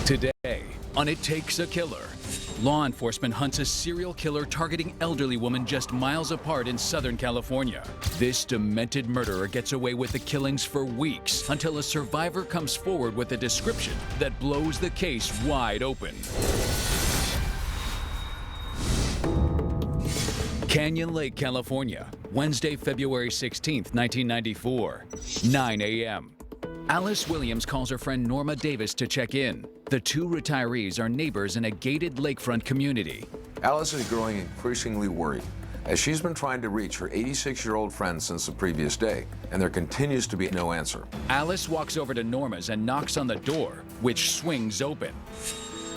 Today, on It Takes a Killer, law enforcement hunts a serial killer targeting elderly women just miles apart in Southern California. This demented murderer gets away with the killings for weeks until a survivor comes forward with a description that blows the case wide open. Canyon Lake, California, Wednesday, February 16, 1994, 9 a.m. Alice Williams calls her friend Norma Davis to check in. The two retirees are neighbors in a gated lakefront community. Alice is growing increasingly worried as she's been trying to reach her 86-year-old friend since the previous day, and there continues to be no answer. Alice walks over to Norma's and knocks on the door, which swings open.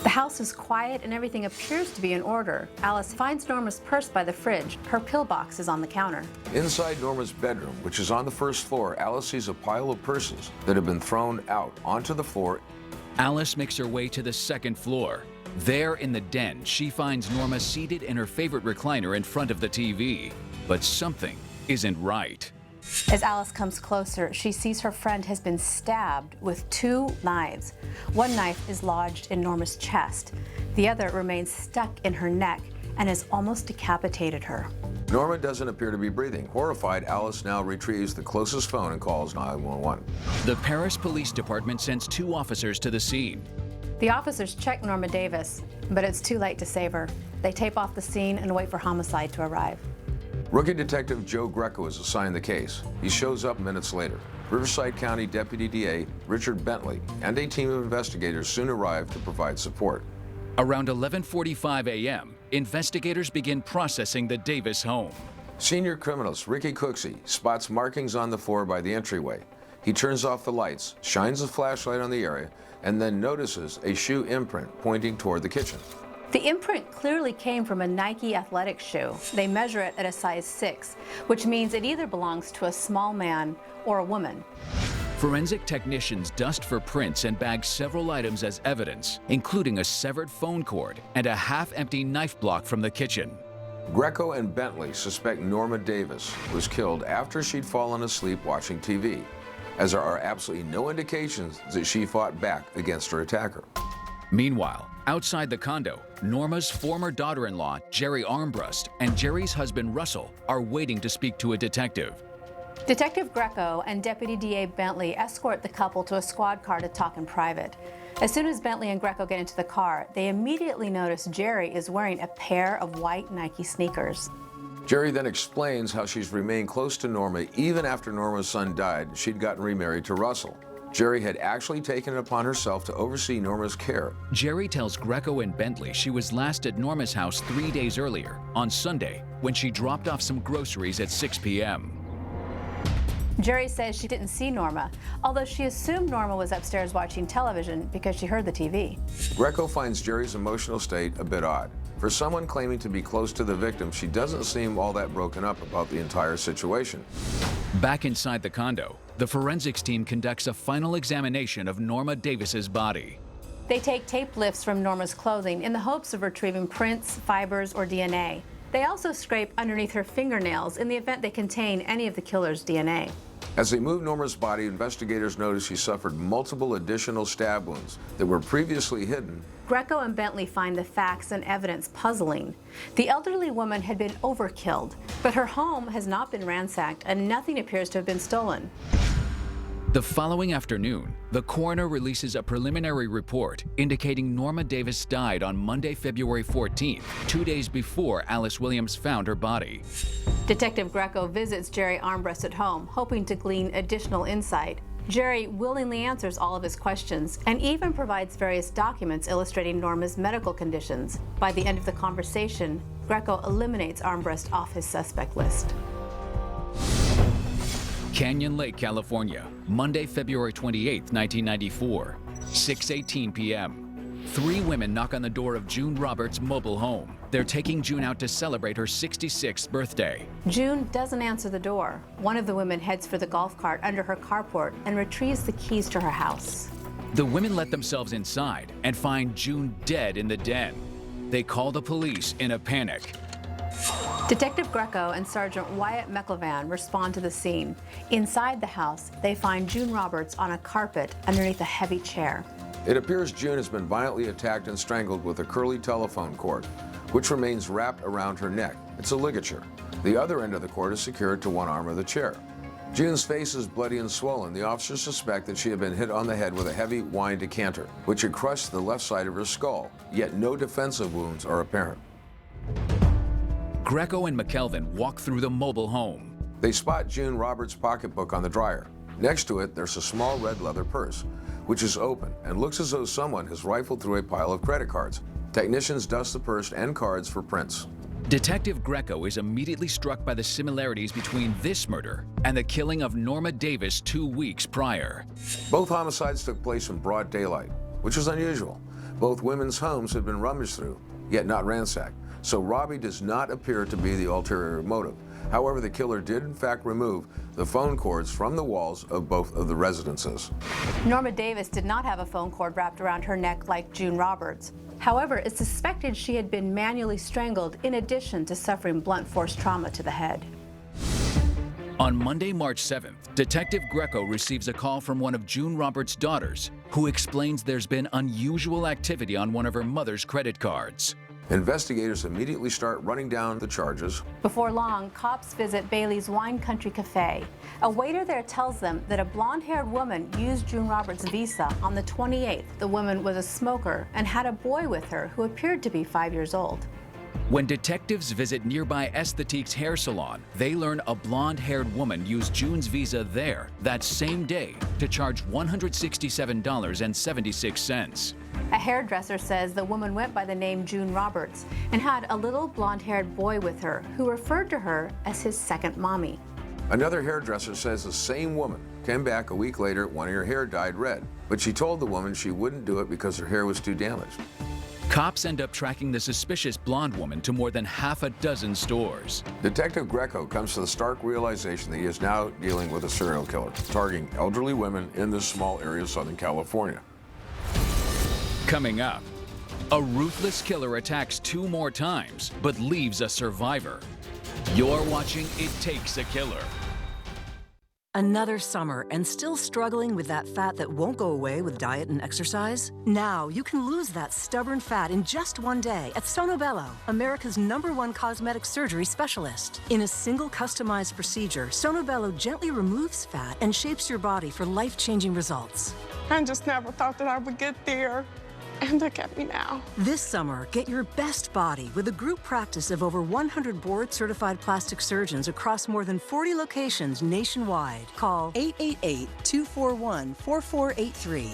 The house is quiet and everything appears to be in order. Alice finds Norma's purse by the fridge. Her pillbox is on the counter. Inside Norma's bedroom, which is on the first floor, Alice sees a pile of purses that have been thrown out onto the floor. Alice makes her way to the second floor. There in the den, she finds Norma seated in her favorite recliner in front of the TV. But something isn't right. As Alice comes closer, she sees her friend has been stabbed with two knives. One knife is lodged in Norma's chest. The other remains stuck in her neck and has almost decapitated her. Norma doesn't appear to be breathing. Horrified, Alice now retrieves the closest phone and calls 911. The Paris Police Department sends two officers to the scene. The officers check Norma Davis, but it's too late to save her. They tape off the scene and wait for homicide to arrive. Rookie Detective Joe Greco is assigned the case. He shows up minutes later. Riverside County Deputy DA Richard Bentley and a team of investigators soon arrive to provide support. Around 11:45 a.m., investigators begin processing the Davis home. Senior criminalist Ricky Cooksey spots markings on the floor by the entryway. He turns off the lights, shines a flashlight on the area, and then notices a shoe imprint pointing toward the kitchen. The imprint clearly came from a Nike athletic shoe. They measure it at a size 6, which means it either belongs to a small man or a woman. Forensic technicians dust for prints and bag several items as evidence, including a severed phone cord and a half-empty knife block from the kitchen. Greco and Bentley suspect Norma Davis was killed after she'd fallen asleep watching TV, as there are absolutely no indications that she fought back against her attacker. Meanwhile, outside the condo, Norma's former daughter-in-law, Jerry Armbrust, and Jerry's husband, Russell, are waiting to speak to a detective. Detective Greco and Deputy DA Bentley escort the couple to a squad car to talk in private. As soon as Bentley and Greco get into the car, they immediately notice Jerry is wearing a pair of white Nike sneakers. Jerry then explains how she's remained close to Norma even after Norma's son died. She'd gotten remarried to Russell. Jerry had actually taken it upon herself to oversee Norma's care. Jerry tells Greco and Bentley she was last at Norma's house 3 days earlier, on Sunday, when she dropped off some groceries at 6 p.m. Jerry says she didn't see Norma, although she assumed Norma was upstairs watching television because she heard the TV. Greco finds Jerry's emotional state a bit odd. For someone claiming to be close to the victim, she doesn't seem all that broken up about the entire situation. Back inside the condo, the forensics team conducts a final examination of Norma Davis's body. They take tape lifts from Norma's clothing in the hopes of retrieving prints, fibers, or DNA. They also scrape underneath her fingernails in the event they contain any of the killer's DNA. As they move Norma's body, investigators notice she suffered multiple additional stab wounds that were previously hidden. Greco and Bentley find the facts and evidence puzzling. The elderly woman had been overkilled, but her home has not been ransacked and nothing appears to have been stolen. The following afternoon, the coroner releases a preliminary report indicating Norma Davis died on Monday, February 14th, 2 days before Alice Williams found her body. Detective Greco visits Jerry Armbrust at home, hoping to glean additional insight. Jerry willingly answers all of his questions and even provides various documents illustrating Norma's medical conditions. By the end of the conversation, Greco eliminates Armbrust off his suspect list. Canyon Lake, California, Monday, February 28, 1994, 6:18 p.m. 3 women knock on the door of June Roberts' mobile home. They're taking June out to celebrate her 66th birthday. June doesn't answer the door. One of the women heads for the golf cart under her carport and retrieves the keys to her house. The women let themselves inside and find June dead in the den. They call the police in a panic. Detective Greco and Sergeant Wyatt McIlvan respond to the scene. Inside the house, they find June Roberts on a carpet underneath a heavy chair. It appears June has been violently attacked and strangled with a curly telephone cord, which remains wrapped around her neck. It's a ligature. The other end of the cord is secured to one arm of the chair. June's face is bloody and swollen. The officers suspect that she had been hit on the head with a heavy wine decanter, which had crushed the left side of her skull, yet no defensive wounds are apparent. Greco and McKelvin walk through the mobile home. They spot June Roberts' pocketbook on the dryer. Next to it, there's a small red leather purse, which is open and looks as though someone has rifled through a pile of credit cards. Technicians dust the purse and cards for prints. Detective Greco is immediately struck by the similarities between this murder and the killing of Norma Davis 2 weeks prior. Both homicides took place in broad daylight, which was unusual. Both women's homes had been rummaged through, yet not ransacked, so robbery does not appear to be the ulterior motive. However, the killer did in fact remove the phone cords from the walls of both of the residences. Norma Davis did not have a phone cord wrapped around her neck like June Roberts. However, it's suspected she had been manually strangled in addition to suffering blunt force trauma to the head. On Monday, March 7th, Detective Greco receives a call from one of June Roberts' daughters, who explains there's been unusual activity on one of her mother's credit cards. Investigators immediately start running down the charges. Before long, cops visit Bailey's Wine Country Cafe. A waiter there tells them that a blonde-haired woman used June Roberts' Visa on the 28th. The woman was a smoker and had a boy with her who appeared to be 5 years old. When detectives visit nearby Esthétique's hair salon, they learn a blonde-haired woman used June's Visa there that same day to charge $167.76. A hairdresser says the woman went by the name June Roberts and had a little blonde-haired boy with her who referred to her as his second mommy. Another hairdresser says the same woman came back a week later when her hair dyed red, but she told the woman she wouldn't do it because her hair was too damaged. Cops end up tracking the suspicious blonde woman to more than half a dozen stores. Detective Greco comes to the stark realization that he is now dealing with a serial killer, targeting elderly women in this small area of Southern California. Coming up, a ruthless killer attacks 2 more times, but leaves a survivor. You're watching It Takes a Killer. Another summer and still struggling with that fat that won't go away with diet and exercise? Now you can lose that stubborn fat in just one day at Sono Bello, America's #1 cosmetic surgery specialist. In a single customized procedure, Sono Bello gently removes fat and shapes your body for life-changing results. I just never thought that I would get there. And look at me now. This summer, get your best body with a group practice of over 100 board-certified plastic surgeons across more than 40 locations nationwide. Call 888-241-4483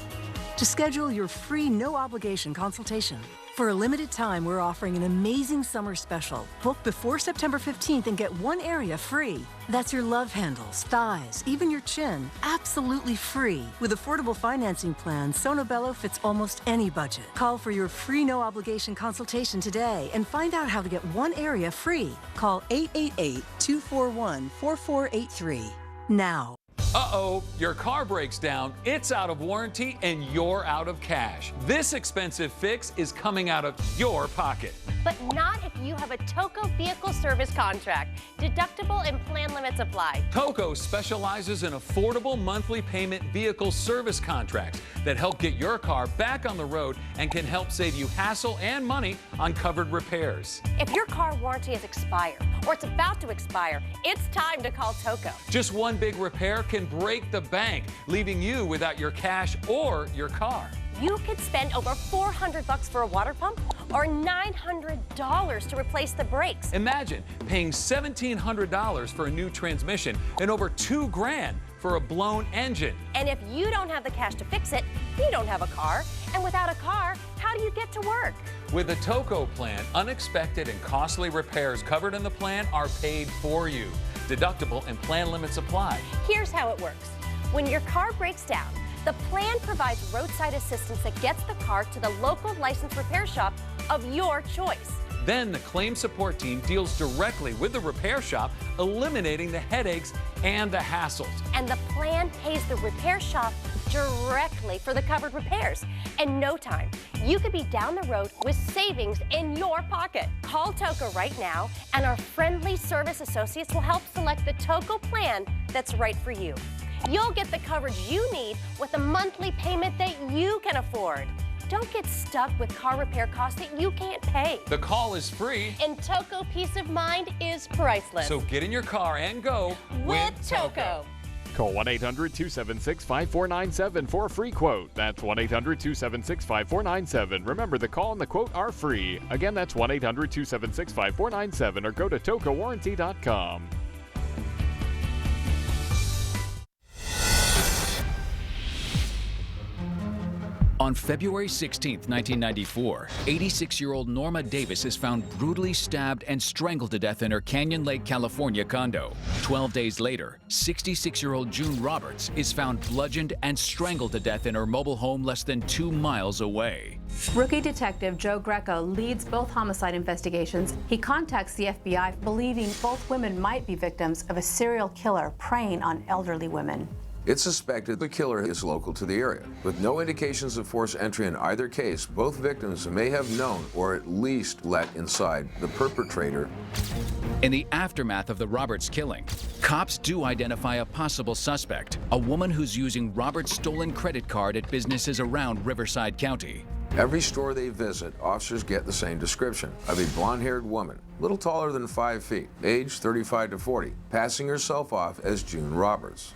to schedule your free no-obligation consultation. For a limited time, we're offering an amazing summer special. Book before September 15th and get one area free. That's your love handles, thighs, even your chin, absolutely free. With affordable financing plans, Sono Bello fits almost any budget. Call for your free no-obligation consultation today and find out how to get one area free. Call 888-241-4483 now. Uh-oh, your car breaks down, it's out of warranty, and you're out of cash. This expensive fix is coming out of your pocket. But not if you have a Toco vehicle service contract. Deductible and plan limits apply. Toco specializes in affordable monthly payment vehicle service contracts that help get your car back on the road and can help save you hassle and money on covered repairs. If your car warranty has expired or it's about to expire, it's time to call Toco. Just one big repair can break the bank, leaving you without your cash or your car. You could spend over $400 for a water pump or $900 to replace the brakes. Imagine paying $1,700 for a new transmission and over $2,000 for a blown engine. And if you don't have the cash to fix it, you don't have a car. And without a car, how do you get to work? With a Toco plan, unexpected and costly repairs covered in the plan are paid for you. Deductible and plan limits apply. Here's how it works. When your car breaks down, the plan provides roadside assistance that gets the car to the local licensed repair shop of your choice. Then the claim support team deals directly with the repair shop, eliminating the headaches and the hassles. And the plan pays the repair shop directly for the covered repairs. In no time, you could be down the road with savings in your pocket. Call Toco right now, and our friendly service associates will help select the Toco plan that's right for you. You'll get the coverage you need with a monthly payment that you can afford. Don't get stuck with car repair costs that you can't pay. The call is free. And Toco peace of mind is priceless. So get in your car and go with Toco. Call 1-800-276-5497 for a free quote. That's 1-800-276-5497. Remember, the call and the quote are free. Again, that's 1-800-276-5497 or go to tocowarranty.com. On February 16, 1994, 86-year-old Norma Davis is found brutally stabbed and strangled to death in her Canyon Lake, California condo. 12 days later, 66-year-old June Roberts is found bludgeoned and strangled to death in her mobile home less than 2 miles away. Rookie detective Joe Greco leads both homicide investigations. He contacts the FBI believing both women might be victims of a serial killer preying on elderly women. It's suspected the killer is local to the area. With no indications of forced entry in either case, both victims may have known or at least let inside the perpetrator. In the aftermath of the Roberts killing, cops do identify a possible suspect, a woman who's using Roberts' stolen credit card at businesses around Riverside County. Every store they visit, officers get the same description of a blonde-haired woman, little taller than 5 feet, age 35 to 40, passing herself off as June Roberts.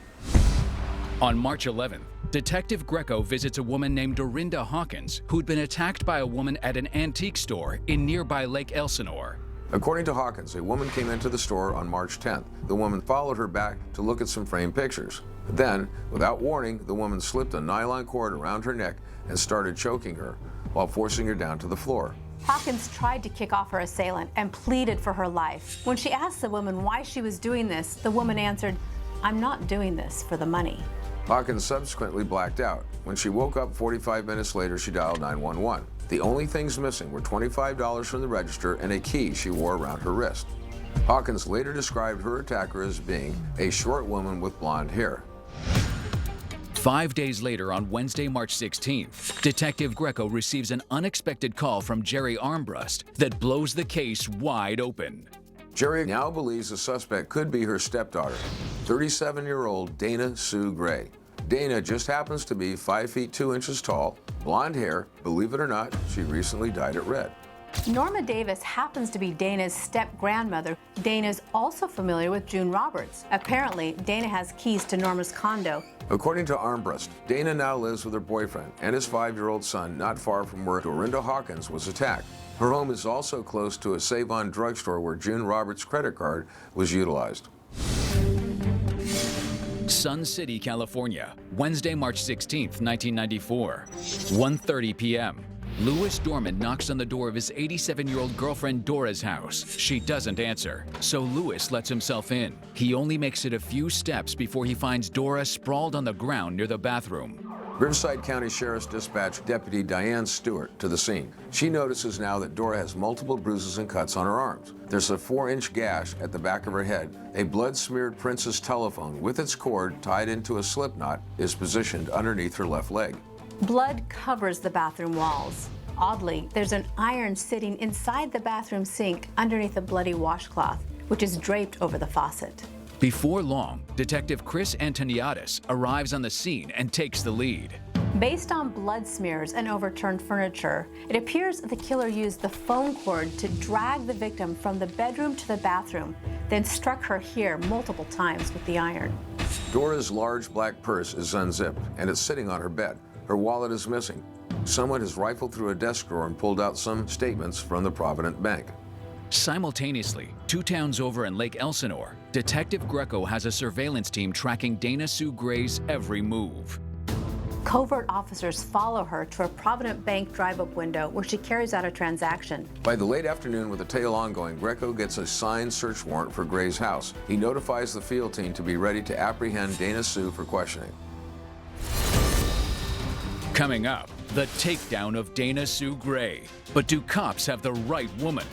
On March 11th, Detective Greco visits a woman named Dorinda Hawkins, who'd been attacked by a woman at an antique store in nearby Lake Elsinore. According to Hawkins, a woman came into the store on March 10th. The woman followed her back to look at some framed pictures. Then, without warning, the woman slipped a nylon cord around her neck and started choking her while forcing her down to the floor. Hawkins tried to kick off her assailant and pleaded for her life. When she asked the woman why she was doing this, the woman answered, "I'm not doing this for the money." Hawkins subsequently blacked out. When she woke up 45 minutes later, she dialed 911. The only things missing were $25 from the register and a key she wore around her wrist. Hawkins later described her attacker as being a short woman with blonde hair. 5 days later, on Wednesday, March 16th, Detective Greco receives an unexpected call from Jerry Armbrust that blows the case wide open. Jerry now believes the suspect could be her stepdaughter, 37-year-old Dana Sue Gray. Dana just happens to be 5 feet 2 inches tall, blonde hair. Believe it or not, she recently dyed it red. Norma Davis happens to be Dana's step-grandmother. Dana's also familiar with June Roberts. Apparently, Dana has keys to Norma's condo. According to Armbrust, Dana now lives with her boyfriend and his 5-year-old son not far from where Dorinda Hawkins was attacked. Her home is also close to a Save-On drugstore where June Roberts' credit card was utilized. Sun City, California, Wednesday, March 16th, 1994, 1:30 p.m. Louis Dorman knocks on the door of his 87-year-old girlfriend Dora's house. She doesn't answer, so Louis lets himself in. He only makes it a few steps before he finds Dora sprawled on the ground near the bathroom. Riverside County Sheriff's Dispatch Deputy Diane Stewart to the scene. She notices now that Dora has multiple bruises and cuts on her arms. There's a 4-inch gash at the back of her head. A blood-smeared Princess telephone with its cord tied into a slip knot is positioned underneath her left leg. Blood covers the bathroom walls. Oddly, there's an iron sitting inside the bathroom sink underneath a bloody washcloth, which is draped over the faucet. Before long, Detective Chris Antoniadis arrives on the scene and takes the lead. Based on blood smears and overturned furniture, it appears the killer used the phone cord to drag the victim from the bedroom to the bathroom, then struck her here multiple times with the iron. Dora's large black purse is unzipped and it's sitting on her bed. Her wallet is missing. Someone has rifled through a desk drawer and pulled out some statements from the Provident Bank. Simultaneously, 2 towns over in Lake Elsinore, Detective Greco has a surveillance team tracking Dana Sue Gray's every move. Covert officers follow her to a Provident Bank drive-up window where she carries out a transaction. By the late afternoon, with the tail ongoing, Greco gets a signed search warrant for Gray's house. He notifies the field team to be ready to apprehend Dana Sue for questioning. Coming up, the takedown of Dana Sue Gray. But do cops have the right woman?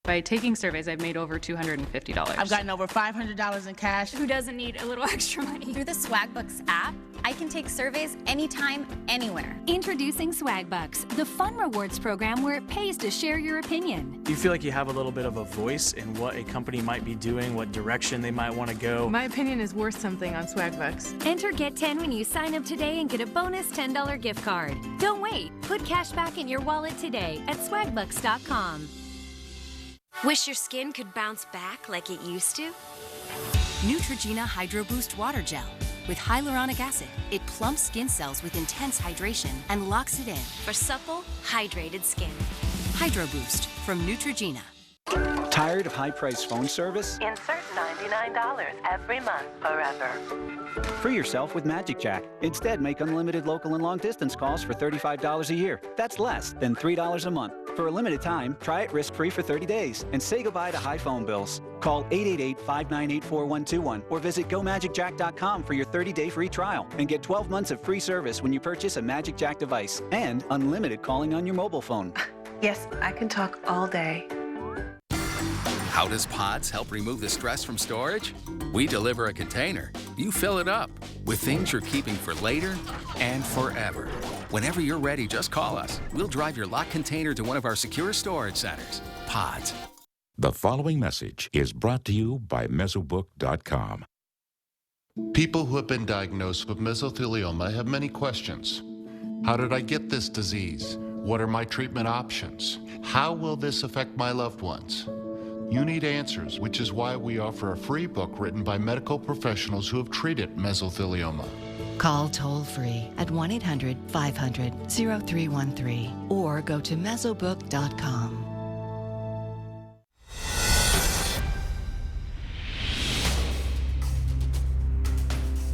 By taking surveys, I've made over $250. I've gotten over $500 in cash. Who doesn't need a little extra money? Through the Swagbooks app, I can take surveys anytime, anywhere. Introducing Swag Bucks, the fun rewards program where it pays to share your opinion. Do you feel like you have a little bit of a voice in what a company might be doing, what direction they might want to go? My opinion is worth something on Swag Bucks. Enter Get 10 when you sign up today and get a bonus $10 gift card. Don't wait. Put cash back in your wallet today at swagbucks.com. Wish your skin could bounce back like it used to? Neutrogena Hydro Boost Water Gel. With hyaluronic acid, it plumps skin cells with intense hydration and locks it in for supple, hydrated skin. Hydro Boost from Neutrogena. Tired of high-priced phone service? Insert $99 every month forever. Free yourself with Magic Jack. Instead, make unlimited local and long-distance calls for $35 a year. That's less than $3 a month. For a limited time, try it risk-free for 30 days and say goodbye to high phone bills. Call 888-598-4121 or visit GoMagicJack.com for your 30-day free trial and get 12 months of free service when you purchase a Magic Jack device and unlimited calling on your mobile phone. Yes, I can talk all day. How does Pods help remove the stress from storage? We deliver a container. You fill it up with things you're keeping for later and forever. Whenever you're ready, just call us. We'll drive your locked container to one of our secure storage centers. Pods. The following message is brought to you by Mesobook.com. People who have been diagnosed with mesothelioma have many questions. How did I get this disease? What are my treatment options? How will this affect my loved ones? You need answers, which is why we offer a free book written by medical professionals who have treated mesothelioma. Call toll-free at 1-800-500-0313 or go to Mesobook.com.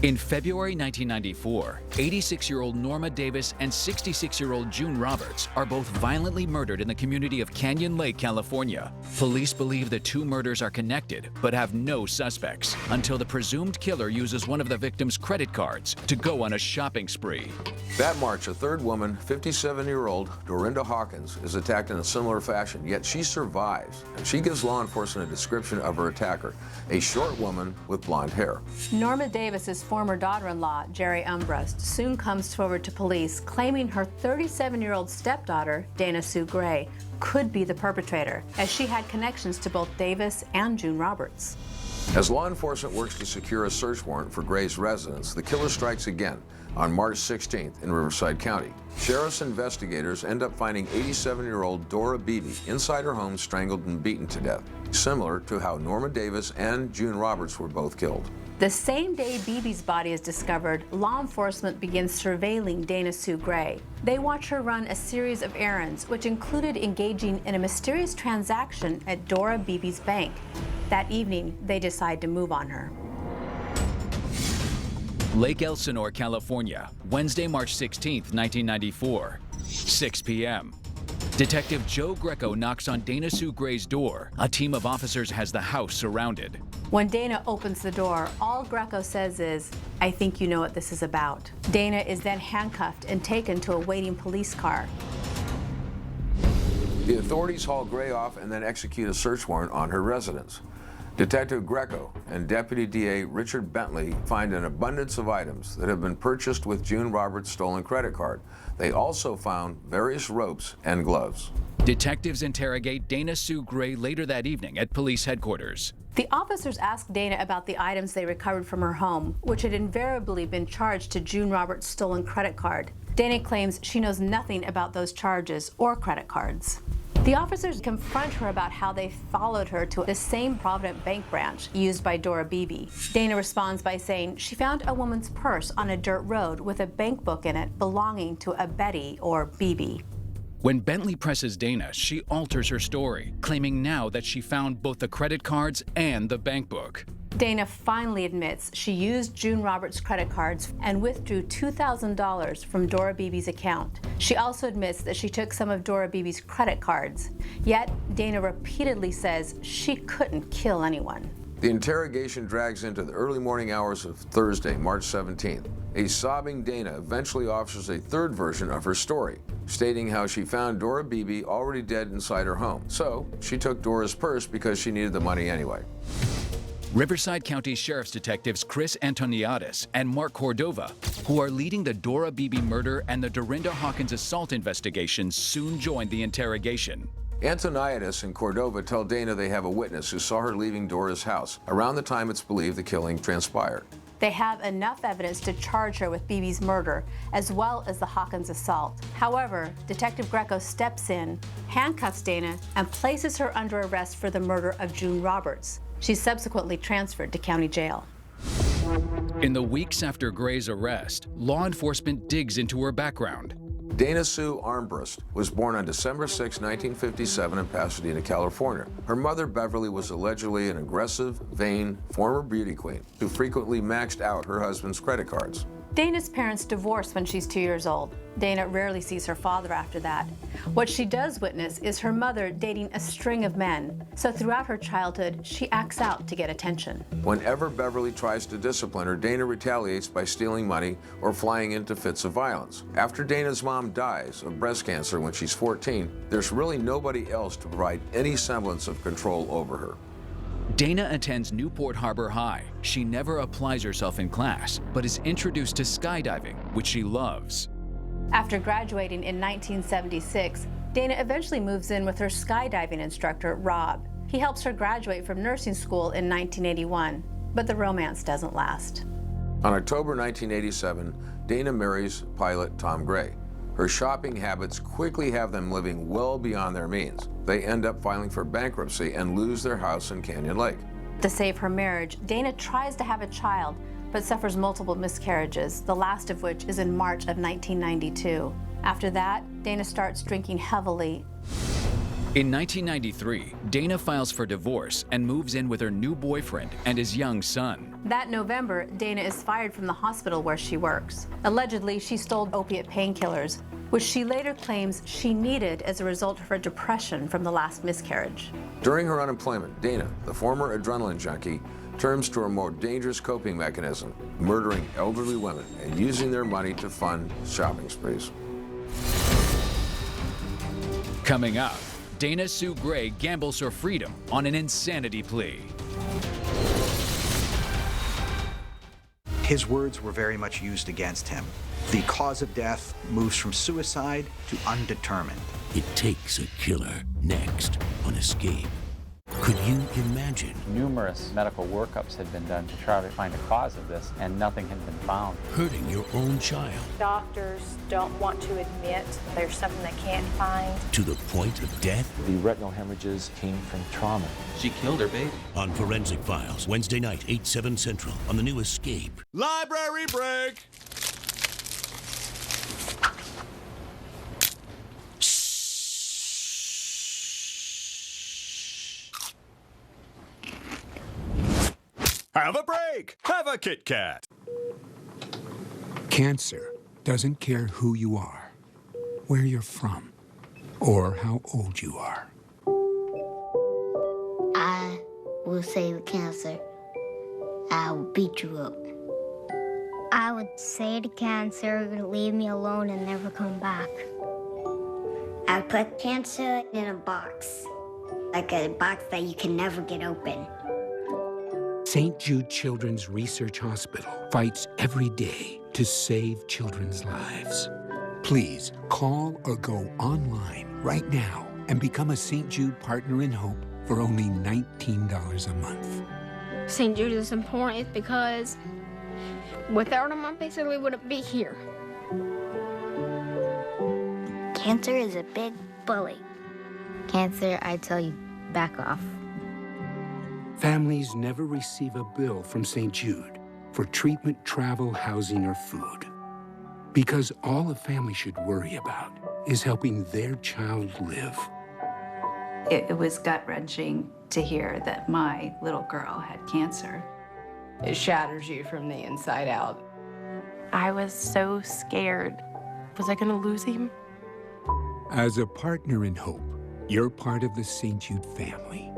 In February 1994, 86-year-old Norma Davis and 66-year-old June Roberts are both violently murdered in the community of Canyon Lake, California. Police believe the two murders are connected, but have no suspects until the presumed killer uses one of the victims' credit cards to go on a shopping spree. That March, a third woman, 57-year-old Dorinda Hawkins, is attacked in a similar fashion, yet she survives, and she gives law enforcement a description of her attacker, a short woman with blonde hair. Norma Davis's former daughter-in-law, Jerry Umbrust, soon comes forward to police claiming her 37-year-old stepdaughter, Dana Sue Gray, could be the perpetrator, as she had connections to both Davis and June Roberts. As law enforcement works to secure a search warrant for Gray's residence, the killer strikes again on March 16th in Riverside County. Sheriff's investigators end up finding 87-year-old Dora Beebe inside her home, strangled and beaten to death, similar to how Norma Davis and June Roberts were both killed. The same day Beebe's body is discovered, law enforcement begins surveilling Dana Sue Gray. They watch her run a series of errands, which included engaging in a mysterious transaction at Dora Beebe's bank. That evening, they decide to move on her. Lake Elsinore, California, Wednesday, March 16th, 1994, 6 p.m. Detective Joe Greco knocks on Dana Sue Gray's door. A team of officers has the house surrounded. When Dana opens the door, all Greco says is, "I think you know what this is about." Dana is then handcuffed and taken to a waiting police car. The authorities haul Gray off and then execute a search warrant on her residence. Detective Greco and Deputy DA Richard Bentley find an abundance of items that have been purchased with June Roberts' stolen credit card. They also found various ropes and gloves. Detectives interrogate Dana Sue Gray later that evening at police headquarters. The officers ask Dana about the items they recovered from her home, which had invariably been charged to June Roberts' stolen credit card. Dana claims she knows nothing about those charges or credit cards. The officers confront her about how they followed her to the same Provident Bank branch used by Dora Beebe. Dana responds by saying she found a woman's purse on a dirt road with a bank book in it belonging to a Betty or Beebe. When Bentley presses Dana, she alters her story, claiming now that she found both the credit cards and the bank book. Dana finally admits she used June Roberts' credit cards and withdrew $2,000 from Dora Beebe's account. She also admits that she took some of Dora Beebe's credit cards. Yet, Dana repeatedly says she couldn't kill anyone. The interrogation drags into the early morning hours of Thursday, March 17th. A sobbing Dana eventually offers a third version of her story, stating how she found Dora Beebe already dead inside her home. So, she took Dora's purse because she needed the money anyway. Riverside County Sheriff's Detectives Chris Antoniadis and Mark Cordova, who are leading the Dora Beebe murder and the Dorinda Hawkins assault investigations, soon joined the interrogation. Antoniadis and Cordova tell Dana they have a witness who saw her leaving Dora's house around the time it's believed the killing transpired. They have enough evidence to charge her with Beebe's murder, as well as the Hawkins assault. However, Detective Greco steps in, handcuffs Dana, and places her under arrest for the murder of June Roberts. She's subsequently transferred to county jail. In the weeks after Gray's arrest, law enforcement digs into her background. Dana Sue Armbrust was born on December 6, 1957 in Pasadena, California. Her mother, Beverly, was allegedly an aggressive, vain, former beauty queen who frequently maxed out her husband's credit cards. Dana's parents divorced when she's 2 years old. Dana rarely sees her father after that. What she does witness is her mother dating a string of men. So throughout her childhood, she acts out to get attention. Whenever Beverly tries to discipline her, Dana retaliates by stealing money or flying into fits of violence. After Dana's mom dies of breast cancer when she's 14, there's really nobody else to provide any semblance of control over her. Dana attends Newport Harbor High. She never applies herself in class, but is introduced to skydiving, which she loves. After graduating in 1976, Dana eventually moves in with her skydiving instructor, Rob. He helps her graduate from nursing school in 1981, but the romance doesn't last. On October 1987, Dana marries pilot Tom Gray. Her shopping habits quickly have them living well beyond their means. They end up filing for bankruptcy and lose their house in Canyon Lake. To save her marriage, Dana tries to have a child, but suffers multiple miscarriages, the last of which is in March of 1992. After that, Dana starts drinking heavily. In 1993, Dana files for divorce and moves in with her new boyfriend and his young son. That November, Dana is fired from the hospital where she works. Allegedly, she stole opiate painkillers, which she later claims she needed as a result of her depression from the last miscarriage. During her unemployment, Dana, the former adrenaline junkie, turns to a more dangerous coping mechanism, murdering elderly women and using their money to fund shopping sprees. Coming up, Dana Sue Gray gambles her freedom on an insanity plea. His words were very much used against him. The cause of death moves from suicide to undetermined. It takes a killer next on Escape. Could you imagine? Numerous medical workups had been done to try to find a cause of this, and nothing had been found. Hurting your own child. Doctors don't want to admit there's something they can't find. To the point of death? The retinal hemorrhages came from trauma. She killed her baby. On Forensic Files, Wednesday night, 8, 7 Central, on the new Escape. Library break! Have a break! Have a Kit Kat! Cancer doesn't care who you are, where you're from, or how old you are. I will save cancer. I will beat you up. I would say to cancer, leave me alone and never come back. I put cancer in a box, like a box that you can never get open. St. Jude Children's Research Hospital fights every day to save children's lives. Please call or go online right now and become a St. Jude Partner in Hope for only $19 a month. St. Jude is important because without him, I basically wouldn't be here. Cancer is a big bully. Cancer, I tell you, back off. Families never receive a bill from St. Jude for treatment, travel, housing, or food. Because all a family should worry about is helping their child live. It was gut-wrenching to hear that my little girl had cancer. It shatters you from the inside out. I was so scared. Was I gonna lose him? As a partner in hope, you're part of the St. Jude family.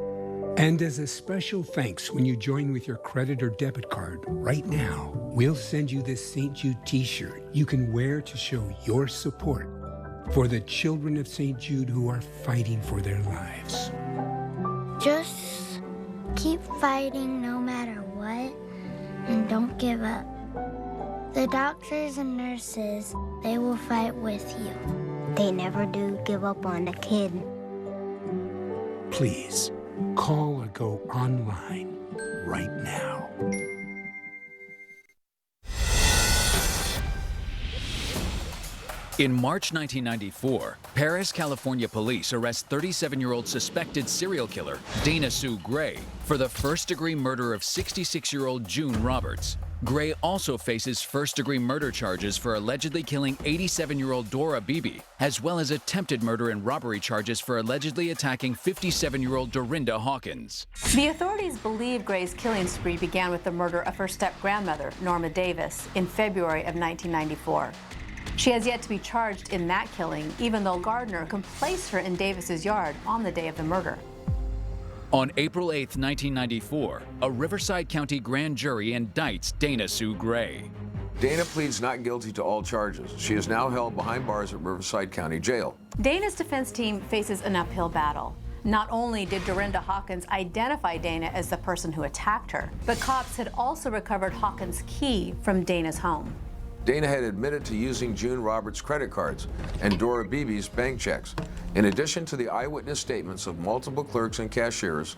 And as a special thanks when you join with your credit or debit card right now, we'll send you this St. Jude t-shirt you can wear to show your support for the children of St. Jude who are fighting for their lives. Just keep fighting no matter and don't give up. The doctors and nurses, they will fight with you. They never do give up on a kid. Please, call or go online right now. In March 1994, Paris, California police arrest 37-year-old suspected serial killer Dana Sue Gray for the first-degree murder of 66-year-old June Roberts. Gray also faces first-degree murder charges for allegedly killing 87-year-old Dora Beebe, as well as attempted murder and robbery charges for allegedly attacking 57-year-old Dorinda Hawkins. The authorities believe Gray's killing spree began with the murder of her step-grandmother, Norma Davis, in February of 1994. She has yet to be charged in that killing, even though Gardner can place her in Davis's yard on the day of the murder. On April 8, 1994, a Riverside County grand jury indicts Dana Sue Gray. Dana pleads not guilty to all charges. She is now held behind bars at Riverside County Jail. Dana's defense team faces an uphill battle. Not only did Dorinda Hawkins identify Dana as the person who attacked her, but cops had also recovered Hawkins' key from Dana's home. Dana had admitted to using June Roberts' credit cards and Dora Beebe's bank checks, in addition to the eyewitness statements of multiple clerks and cashiers,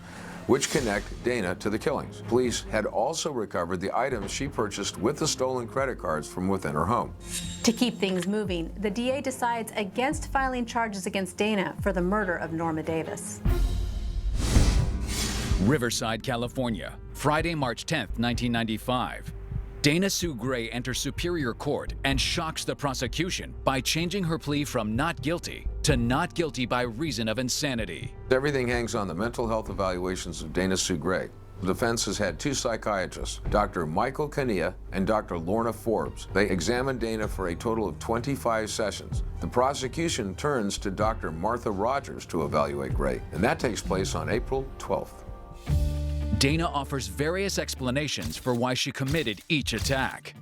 which connect Dana to the killings. Police had also recovered the items she purchased with the stolen credit cards from within her home. To keep things moving, the DA decides against filing charges against Dana for the murder of Norma Davis. Riverside, California, Friday, March 10, 1995. Dana Sue Gray enters Superior Court and shocks the prosecution by changing her plea from not guilty to not guilty by reason of insanity. Everything hangs on the mental health evaluations of Dana Sue Gray. The defense has had two psychiatrists, Dr. Michael Kania and Dr. Lorna Forbes. They examined Dana for a total of 25 sessions. The prosecution turns to Dr. Martha Rogers to evaluate Gray, and that takes place on April 12th. Dana offers various explanations for why she committed each attack.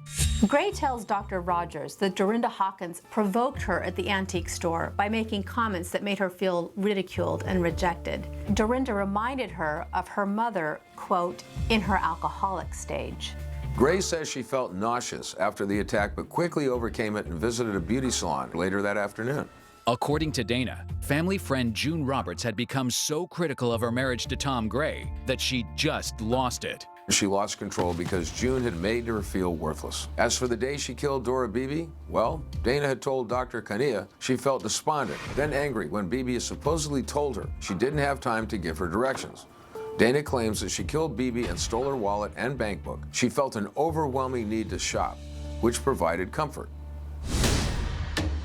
Gray tells Dr. Rogers that Dorinda Hawkins provoked her at the antique store by making comments that made her feel ridiculed and rejected. Dorinda reminded her of her mother, quote, in her alcoholic stage. Gray says she felt nauseous after the attack, but quickly overcame it and visited a beauty salon later that afternoon. According to Dana, family friend June Roberts had become so critical of her marriage to Tom Gray that she just lost it. She lost control because June had made her feel worthless. As for the day she killed Dora Beebe, well, Dana had told Dr. Kania she felt despondent, then angry when Beebe supposedly told her she didn't have time to give her directions. Dana claims that she killed Beebe and stole her wallet and bank book. She felt an overwhelming need to shop, which provided comfort.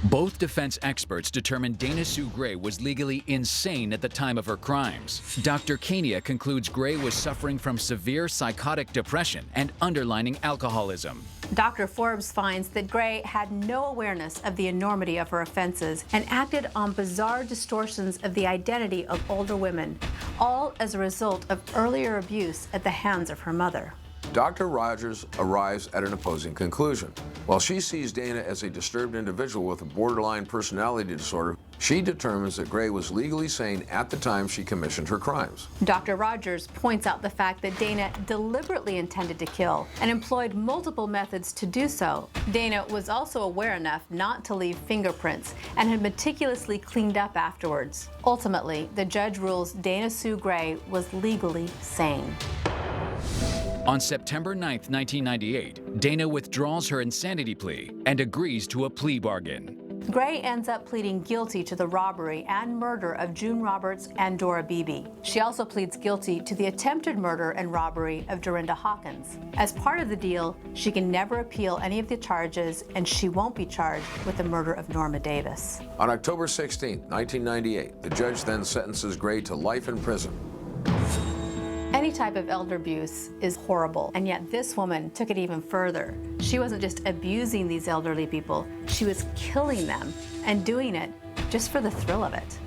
Both defense experts determined Dana Sue Gray was legally insane at the time of her crimes. Dr. Kania concludes Gray was suffering from severe psychotic depression and underlying alcoholism. Dr. Forbes finds that Gray had no awareness of the enormity of her offenses and acted on bizarre distortions of the identity of older women, all as a result of earlier abuse at the hands of her mother. Dr. Rogers arrives at an opposing conclusion. While she sees Dana as a disturbed individual with a borderline personality disorder, she determines that Gray was legally sane at the time she commissioned her crimes. Dr. Rogers points out the fact that Dana deliberately intended to kill and employed multiple methods to do so. Dana was also aware enough not to leave fingerprints and had meticulously cleaned up afterwards. Ultimately, the judge rules Dana Sue Gray was legally sane. On September 9, 1998, Dana withdraws her insanity plea and agrees to a plea bargain. Gray ends up pleading guilty to the robbery and murder of June Roberts and Dora Beebe. She also pleads guilty to the attempted murder and robbery of Dorinda Hawkins. As part of the deal, she can never appeal any of the charges, and she won't be charged with the murder of Norma Davis. On October 16, 1998, the judge then sentences Gray to life in prison. Any type of elder abuse is horrible, and yet this woman took it even further. She wasn't just abusing these elderly people, she was killing them and doing it just for the thrill of it.